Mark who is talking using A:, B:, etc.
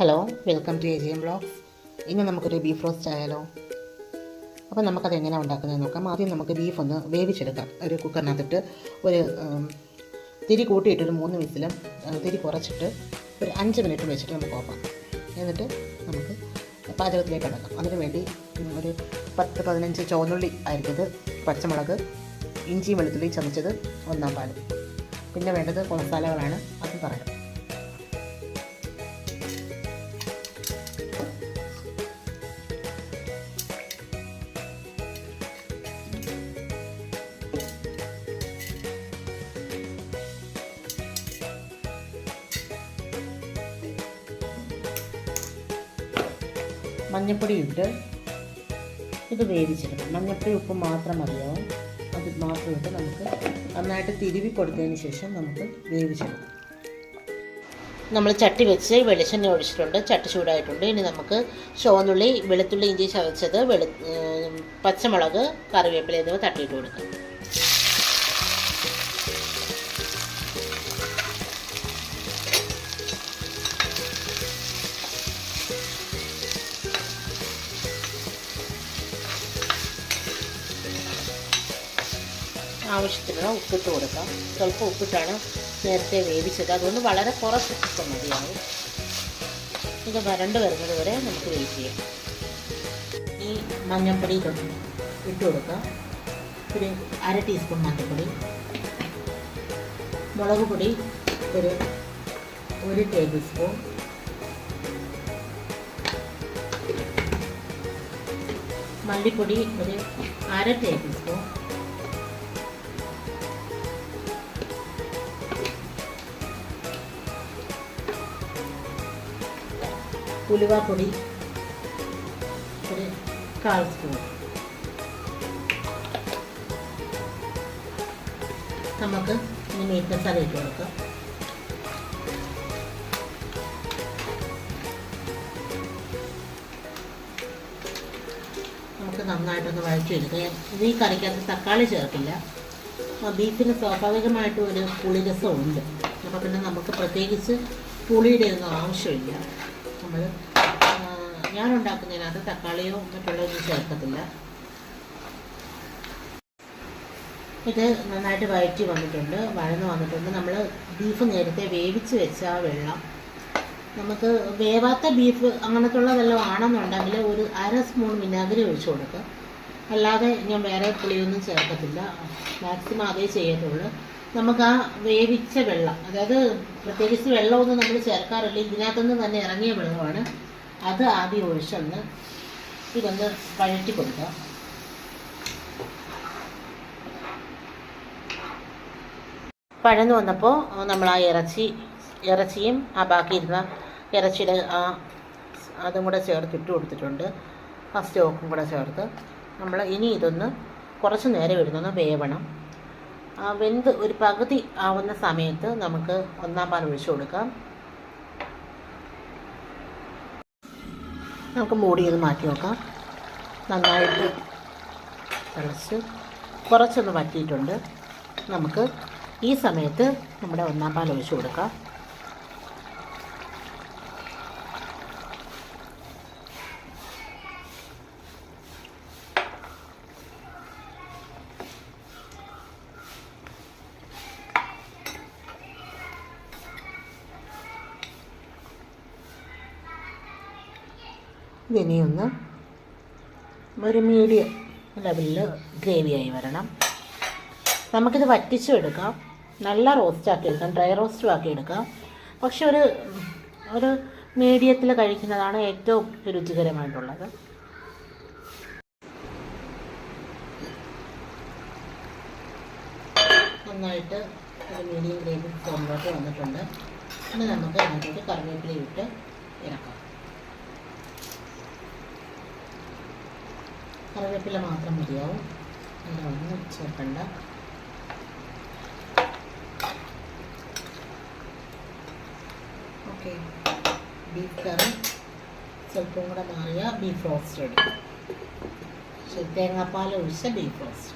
A: Hello, welcome to AJM blogs. ഇന്ന് നമുക്കൊരു beef roast ആയാലോ. അപ്പോൾ നമുക്കത് എങ്ങനെയാണ് ഉണ്ടാക്കുന്നത് നോക്കാം. ആദ്യം നമുക്ക് ബീഫ് ഒന്ന് വേവിച്ചെടുക്കാം. ഒരു കുക്കറിനകത്തിട്ട് ഒരു തിരി കൂട്ടിയിട്ടൊരു 3 വിസിലും തിരി കുറച്ചിട്ട് ഒരു 5 മിനിറ്റ് വെച്ചിട്ട് നമുക്ക് ഓഫാം. എന്നിട്ട് നമുക്ക് പാചകത്തിലേക്ക് കിടക്കാം. അതിന് വേണ്ടി ഒരു 10-15 ചുവന്നുള്ളി അരിഞ്ഞത്, പച്ചമുളക്, ഇഞ്ചിയും വെളുത്തുള്ളി ചതച്ചത്, 1 പാൽ. പിന്നെ വേണ്ടത് മസാലകളാണ്, അത് പറയാം. മഞ്ഞൾപ്പൊടി ഇട്ട് ഇത് വേവിച്ചെടുക്കാം. മഞ്ഞൾപ്പൊടി ഉപ്പ് മാത്രം മതിയാവും. അത് മാത്രം ഇട്ട് നമുക്ക് നന്നായിട്ട് തിരുവി കൊടുത്തതിന് ശേഷം നമുക്ക് വേവിച്ചെടുക്കാം. നമ്മൾ ചട്ടി വെച്ച് വെളിച്ചെണ്ണ ഒഴിച്ചിട്ടുണ്ട്. ചട്ടി ചൂടായിട്ടുണ്ട്. ഇനി നമുക്ക് ചുവന്നുള്ളി, വെളുത്തുള്ളി, ഇഞ്ചി ചതച്ചത്, പച്ചമുളക്, കറിവേപ്പില എന്നിവ തട്ടിയിട്ട് കൊടുക്കാം. ആവശ്യത്തിനുള്ള ഉപ്പിട്ട് കൊടുക്കാം. സ്വല്പം ഉപ്പിട്ടാണ് നേരത്തെ വേവിച്ചത്, അതുകൊണ്ട് വളരെ കുറച്ച് ഉപ്പ് മതിയാവും. ഇത് വരണ്ട് വരുന്നത് വരെ നമുക്ക് വെയിറ്റ് ചെയ്യാം. ഈ മഞ്ഞൾപ്പൊടി ഇട്ട് കൊടുക്കാം. ഒരു 1/2 ടീസ്പൂൺ മഞ്ഞൾപ്പൊടി, മുളക് പൊടി ഒരു 1 ടേബിൾ സ്പൂൺ, മല്ലിപ്പൊടി ഒരു 1/2 ടേബിൾ സ്പൂൺ, ഉലുവാപ്പൊടി ഒരു 1/4 സ്പൂൺ. നമുക്ക് ഇനി മീറ്റ് മസാല ഇട്ട് കൊടുക്കാം. നമുക്ക് നന്നായിട്ടൊന്ന് വഴറ്റിയെടുക്കാം. ഇത് ഈ കറിക്കകത്ത് തക്കാളി ചേർക്കില്ല. ബീഫിന് സ്വാഭാവികമായിട്ടും ഒരു പുളിരസമുണ്ട്. അപ്പോൾ പിന്നെ നമുക്ക് പ്രത്യേകിച്ച് പുളിയുടെ ഒന്നും ആവശ്യമില്ല. ഞാൻ ഉണ്ടാക്കുന്നതിനകത്ത് തക്കാളിയോ മറ്റുള്ളതൊന്നും ചേർക്കത്തില്ല. ഇത് നന്നായിട്ട് വഴറ്റി വഴന്ന് വന്നിട്ടുണ്ട്. നമ്മൾ ബീഫ് നേരത്തെ വേവിച്ച് വെച്ച ആ വെള്ളം, നമുക്ക് വേവാത്ത ബീഫ് അങ്ങനത്തുള്ള വല്ലതും ആണെന്നുണ്ടെങ്കിൽ ഒരു 1/2 സ്പൂൺ വിനാഗിരി ഒഴിച്ചു കൊടുക്കുക. അല്ലാതെ ഞാൻ വേറെ പുളിയൊന്നും ചേർക്കത്തില്ല. മാക്സിമം അതേ ചെയ്യത്തുള്ളൂ. നമുക്ക് ആ വേവിച്ച വെള്ളം, അതായത് പ്രത്യേകിച്ച് വെള്ളമൊന്നും നമ്മൾ ചേർക്കാറില്ല, ഇതിനകത്തുനിന്ന് തന്നെ ഇറങ്ങിയ വെള്ളമാണ്, അത് ആദ്യം ഒഴിച്ചൊന്ന് ഇതൊന്ന് വഴറ്റി കൊടുക്കുക. പഴന്ന് വന്നപ്പോൾ നമ്മൾ ആ ഇറച്ചിയും ആ ബാക്കിയിരുന്ന ഇറച്ചിയുടെ അതും കൂടെ ചേർത്തിട്ട് കൊടുത്തിട്ടുണ്ട്. ആ സ്റ്റോക്കും കൂടെ ചേർത്ത് നമ്മൾ ഇനി ഇതൊന്ന് കുറച്ച് നേരം ഇടുന്നൊന്ന് വേവണം. വെന്ത് ഒരു പകുതി ആവുന്ന സമയത്ത് നമുക്ക് 1 പാൽ ഒഴിച്ചു കൊടുക്കാം. നമുക്ക് മൂടി ഇത് മാറ്റി വെക്കാം. നന്നായിട്ട് തിളച്ച് കുറച്ചൊന്ന് വറ്റിയിട്ടുണ്ട്. നമുക്ക് ഈ സമയത്ത് നമ്മുടെ 1 പാൽ ഒഴിച്ചു കൊടുക്കാം. ഇതിനെയൊന്ന് ഒരു മീഡിയം ലെവലിൽ ഗ്രേവിയായി വരണം. നമുക്കിത് വറ്റിച്ചും എടുക്കാം, നല്ല റോസ്റ്റാക്കി എടുക്കാം, ഡ്രൈ റോസ്റ്റും ആക്കി എടുക്കാം. പക്ഷെ ഒരു മീഡിയത്തിൽ കഴിക്കുന്നതാണ് ഏറ്റവും രുചികരമായിട്ടുള്ളത്. നന്നായിട്ട് ഒരു മീഡിയം ഗ്രേവി ഫോമിലോട്ട് വന്നിട്ടുണ്ട്. ഇനി നമുക്ക് അതിനകത്തോട്ട് കറിവേപ്പില ഇട്ട് ഇറക്കാം. കറിവേപ്പില മാത്രം മതിയാവും, ഒന്നും ചേർക്കണ്ട. ഓക്കെ, ബീഫ് കറി സ്വല്പം കൂടെ മാറിയ ബീഫ് റോസ്റ്റ് റെഡി. തേങ്ങാപ്പാൽ ഒഴിച്ച ബീഫ് റോസ്റ്റ്.